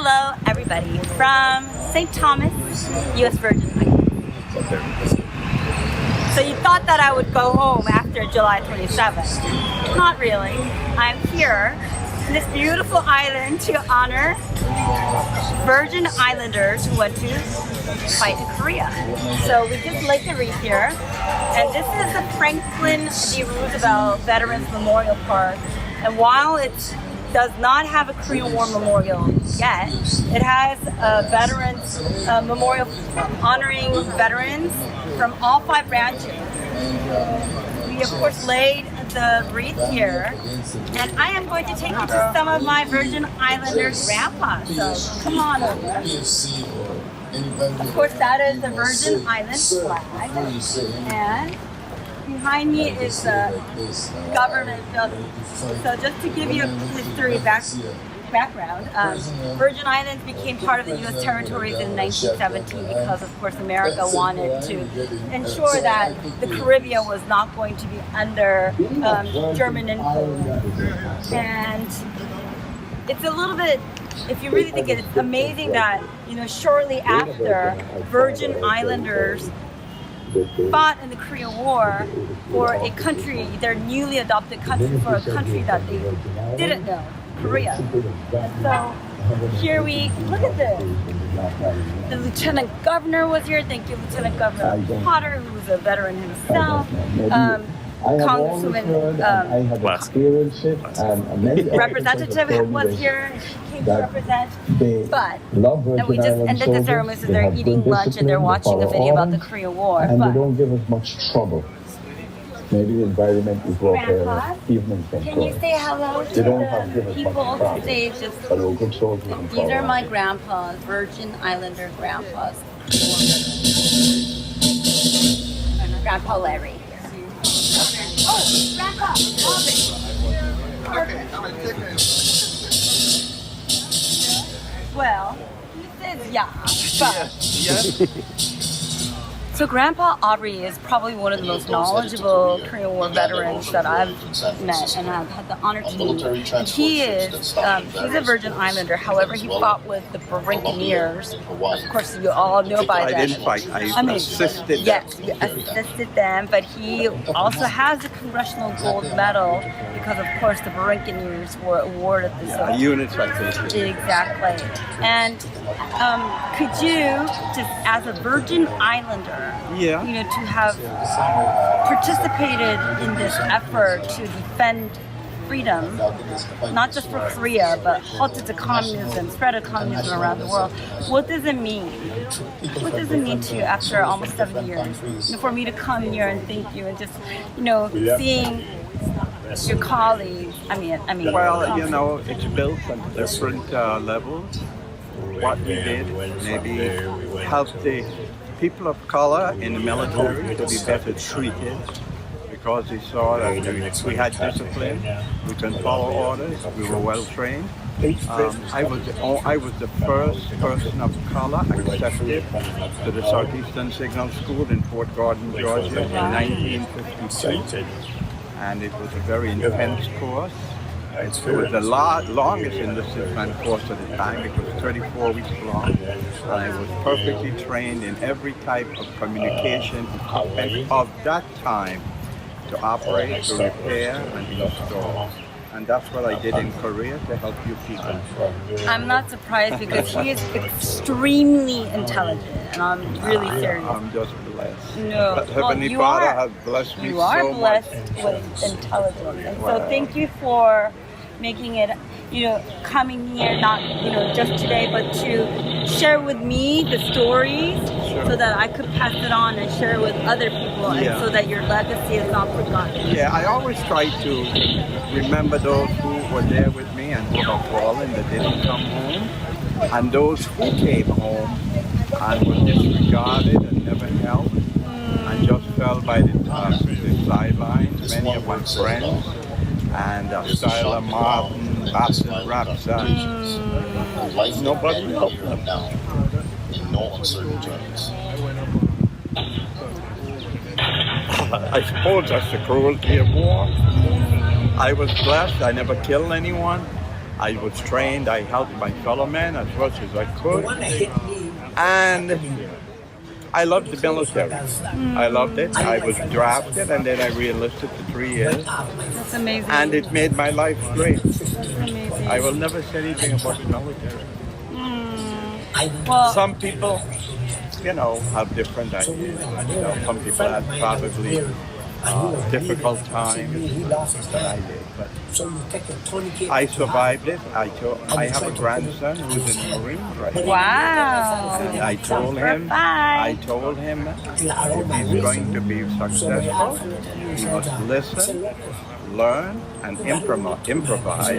Hello, everybody, from St. Thomas, U.S. Virgin Islands. So you thought that I would go home after July 27th. Not really. I'm here in this beautiful island to honor Virgin Islanders who went to fight in Korea. So we just laid the wreath here, and this is the Franklin D. Roosevelt Veterans Memorial Park. And while it does not have a Korean War memorial yet, it has a veterans memorial honoring veterans from all 5 branches. We of course laid the wreath here, and I am going to take you to some of my Virgin Islander grandpas. So come on over. Of course, that is the Virgin Island flag, and behind me is the government building. So just to give you a history background, Virgin Islands became part of the U.S. territories in 1917 because, of course, America wanted to ensure that the Caribbean was not going to be under German influence. And it's a little bit, if you really think it, it's amazing that, shortly after, Virgin Islanders fought in the Korean War for a country, their newly adopted country, for a country that they didn't know, Korea. And so here we, look at this. The Lieutenant Governor was here. Thank you, Lieutenant Governor Potter, who was a veteran himself. Congresswoman representative was here. She came to represent. But and we just ended the ceremony, so they're eating lunch and they're watching a video about the Korean War. And they don't give us much trouble. Maybe the environment is well there. Evening can you say hello to the people to say just these are my grandpas, Virgin Islander grandpas. Grandpa Larry. Oh, Grandpa, well, this is but. So Grandpa Aubrey is probably one of the most knowledgeable Korean War veterans that I've met and I've had the honor to meet. And he is, he's a Virgin Islander. However, he fought with the Buccaneers. Of course, you all know by that. I didn't fight. I assisted them. Yes, you assisted them. But he also has a Congressional Gold Medal because, of course, the Buccaneers were awarded this. A unit citation. Exactly. And could you, just as a Virgin Islander, to have participated in this effort to defend freedom, not just for Korea, but halted the communism, spread of communism around the world. What does it mean? What does it mean to you after almost 70 years? For me to come here and thank you and just, seeing your colleagues. Well, it's built on different levels. What we did, maybe help the people of color in the military to be better treated because they saw that we had discipline, we can follow orders, we were well trained. I was the first person of color accepted to the Southeastern Signal School in Fort Gordon, Georgia in 1952, and it was a very intense course. It was the longest enlisted man course at the time. It was 34 weeks long. And I was perfectly trained in every type of communication of that time to operate, to repair, and to restore. And that's what I did in Korea to help you people. I'm not surprised because he is extremely intelligent, and I'm really serious. I'm just blessed. No, but Heavenly Father has blessed me so much. You are blessed with intelligence, and so thank you for making it, coming here, not, just today, but to share with me the stories so that I could pass it on and share with other people and so that your legacy is not forgotten. Yeah, I always try to remember those who were there with me and who have fallen that didn't come home, and those who came home and were disregarded and never helped and just fell by the sidelines. Many of my friends and Skylar Martin, Babson Rapson, nobody helped them now in no uncertain terms. I suppose that's the cruelty of war. I was blessed. I never killed anyone. I was trained. I helped my fellow men as much as I could, and I loved the military. I loved it. I was drafted, and then I re-enlisted for 3 years, That's amazing. and it made my life great. That's amazing. I will never say anything about the military. Well, Some people, have different ideas. Some people had probably difficult times than I did, but I survived it. I have a grandson who's in the Marines right now. wow. And I told him, if he's going to be successful, he must listen, learn, and improvise,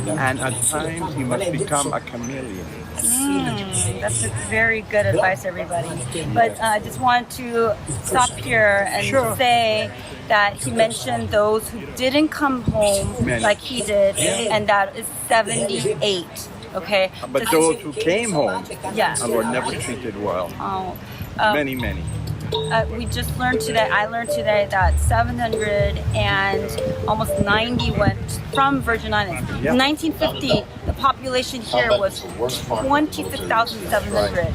and at times he must become a chameleon. That's a very good advice, everybody. But I just want to stop here and say that he mentioned those who didn't come home like he did, and that is 78. Okay. But those who came home Yeah. and were never treated well, Oh, many. we just learned today. I learned today that 700 and almost 90 went from Virgin Islands. Yeah. In 1950, the population here was 26,700.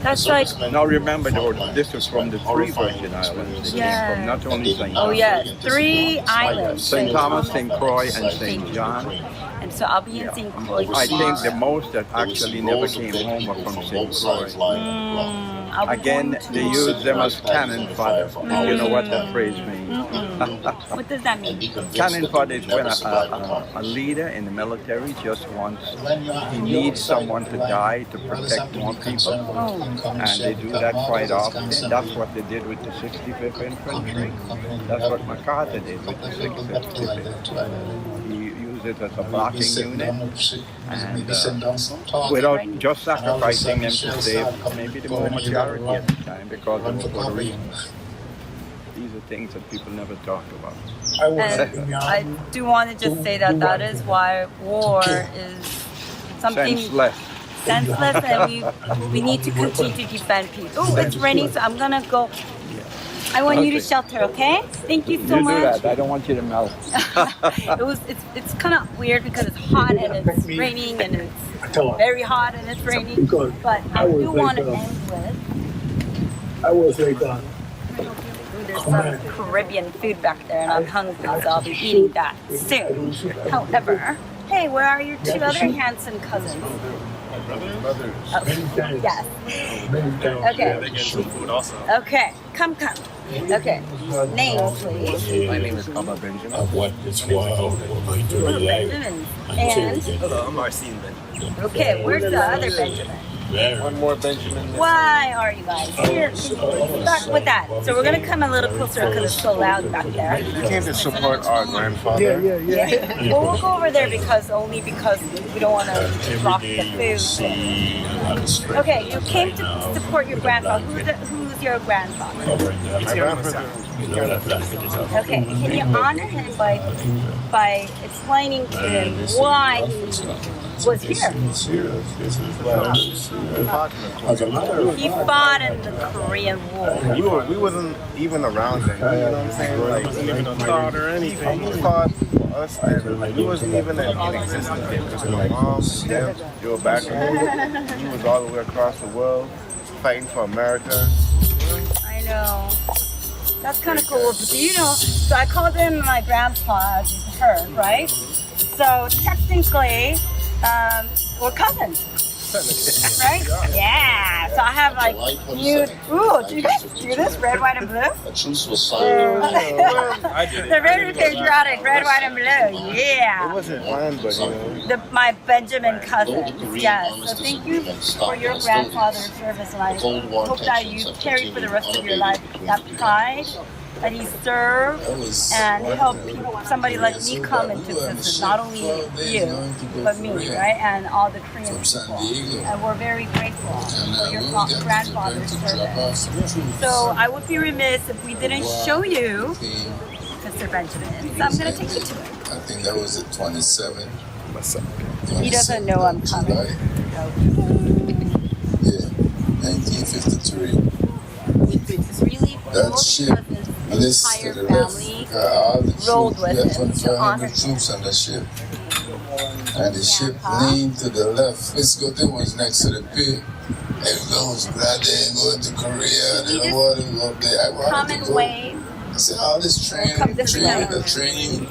That's like, Now remember, this is from the 3 Virgin Islands. They came from, not only St. oh Thomas. yeah, 3 islands. St. Thomas, St. Croix, and St. John. And so I'll be in St. Croix. I think the most that actually never came home were from St. Croix. I'll be Again, going to- they use them as cannon fodder. You know what that phrase means? What does that mean? Cannon fodder is when a leader in the military just wants, he needs someone to die to protect more people. Oh, And they do that quite often. That's what they did with the 65th Infantry. That's what MacArthur did with the 65th. He used it as a blocking unit, and without just sacrificing them to save maybe the more majority at the time because of Puerto Rico. These are things that people never talk about. and I do want to just say that that is why war is something Senseless. senseless, and we need to continue to defend peace. Oh, it's raining, so I'm gonna go. I want you to Okay. shelter, okay? Thank you so You do much. that. I don't want you to melt. It's kind of weird because it's hot and it's raining and it's very hot and it's raining. But I do want to end with. I was very done. There's some Caribbean food back there, and I'm hungry, so I'll be eating that soon. However, hey, where are your 2 other handsome cousins? Oh, yes. Okay. Okay. Come. Okay. Name, please. My name is Kaba Benjamin. Of what is wild or going to be like. Benjamin. And Hello, I'm Marcin Benjamin. okay, where's the other Benjamin? One more Benjamin. Why are you guys here? Start with that. So we're gonna come a little closer because it's so loud back there. We came to support our grandfather. Yeah. Well, we'll go over there because we don't want to block the food. Okay, you came to support your grandfather. Who's your grandfather? My grandfather. Okay, can you honor him by explaining to him why he was here? As a matter of He fought in the Korean War. We wasn't even around then. You know what I'm saying? Like, wasn't even a thought or anything. He fought for us, and we wasn't even in existence. Because my mom, them, they were back home. He was all the way across the world fighting for America. I know. That's kind of cool. But so I called him my grandpa, as you heard, right? So technically, we're cousins. Right? Yeah. So I have like huge. Ooh, do you guys do this? Red, white, and blue? I did it. They're very patriotic. Red, white, and blue. It Yeah. wasn't planned, but My Benjamin cousins. Yes. So thank you for your grandfather's service, and I hope that you carry for the rest of your life that pride that he served and helped somebody like me come into existence. Not only you, but me, right? And all the Korean people. And we're very grateful for your grandfather's service. So I would be remiss if we didn't show you Mr. Benjamin. So I'm going to take you to it. I think that was at 27. He doesn't know I'm coming. July. Yeah, 1953. It's really cool That because ship his listed entire the family all the rolled troops. with We had him to honor 2,500 troops on that ship. And the ship leaned to the left. Let's go. That one's next to the pier. And goes, glad they ain't going to Korea. They don't want to go up there. I Come wanted to and go. wave. I said, oh, this train, Come this way. they'll train you.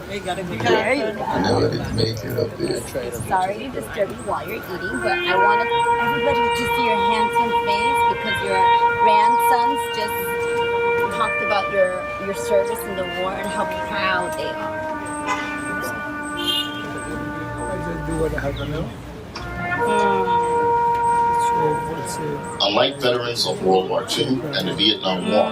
There you go. I never did make it up there. Sorry to disturb you while you're eating, but I wanted everybody to see your handsome face because your grandsons just talked about your service in the war and how proud they are. Unlike veterans of World War II and the Vietnam War,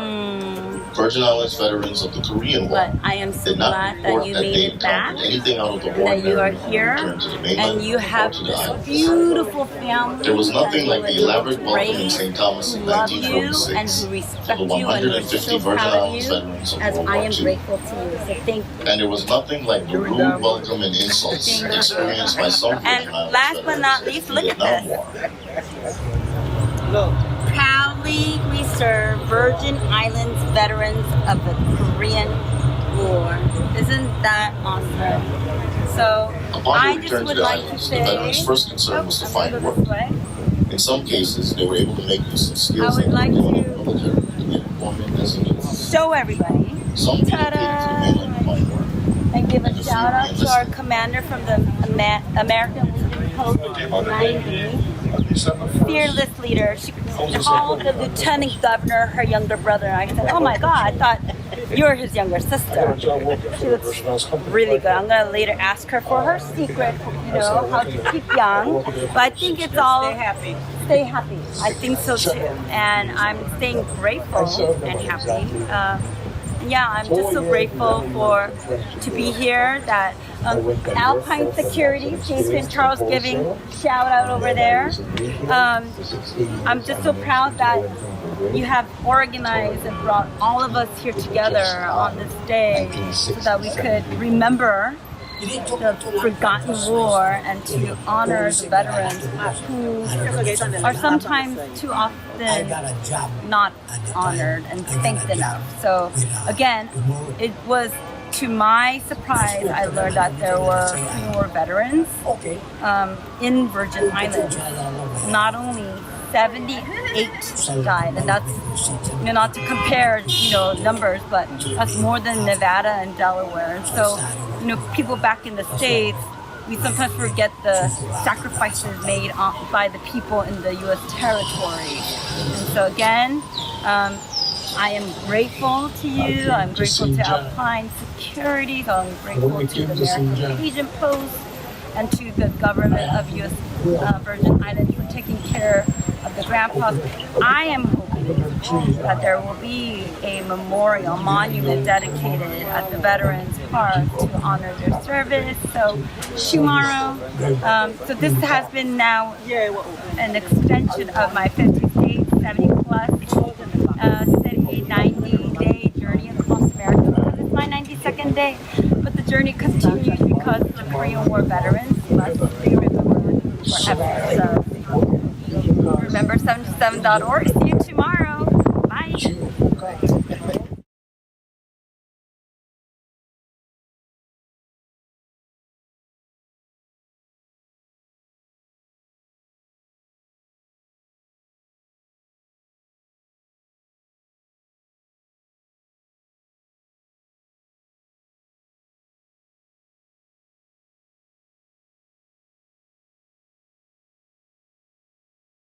Virgin Islands veterans of the Korean War But I am so did not glad that report you that they made it back, encountered anything out of the and that you are ordinary here, in terms of the mainland and you or have to the this islands. beautiful family. There was nothing that like the you were elaborate welcome in raised, St. Thomas in who love you and 1946 who for respect the you and who are 150 so Virgin proud of Islands you, veterans of as World I War am II. grateful to you. So thank you. And there was nothing like the rude welcome and insults Thank you. experienced by some Virgin And Islands last but not veterans least, of look the at Vietnam this. War. Proudly we serve Virgin Islands veterans of the Korean War. Isn't that awesome? So Upon I their just return to would the like to islands, say, the veterans' first concern was to I'm find gonna work. go this way. In some cases, they were able to make use of skills I would they like learned in to the military to get employment as engineers. Show everybody Some relocated to the mainland to find work. and give a shout out to our commander from the American Legion Post 90. Fearless leader. She called the lieutenant governor her younger brother. I said, oh my God, I thought you were his younger sister. She looks really good. I'm going to later ask her for her secret, how to keep young. But I think it's all... Stay happy. Stay happy. I think so too. And I'm staying grateful and happy. Yeah, I'm just so grateful to be here. That Alpine Security, St. Charles giving shout out over there. I'm just so proud that you have organized and brought all of us here together on this day so that we could remember the forgotten war and to honor the veterans who are sometimes too often not honored and thanked enough. So again, it was to my surprise, I learned that there were more veterans in Virgin Islands. Not only 78 died, and that's not to compare numbers, but that's more than Nevada and Delaware. And so people back in the States, we sometimes forget the sacrifices made by the people in the U.S. territory. And so again, I am grateful to you. I'm grateful to Alpine Security. I'm grateful to the American Legion Post and to the government of U.S. Virgin Islands for taking care of the grandpas. I am hoping that there will be a memorial monument dedicated at the Veterans Park to honor their service. So, Shumaro. So this has been now an extension of my 50 states, 70 plus, steady 90-day journey across America. Because it's my 92nd day, but the journey continues because the Korean War veterans must be remembered forever. So, remember77.org.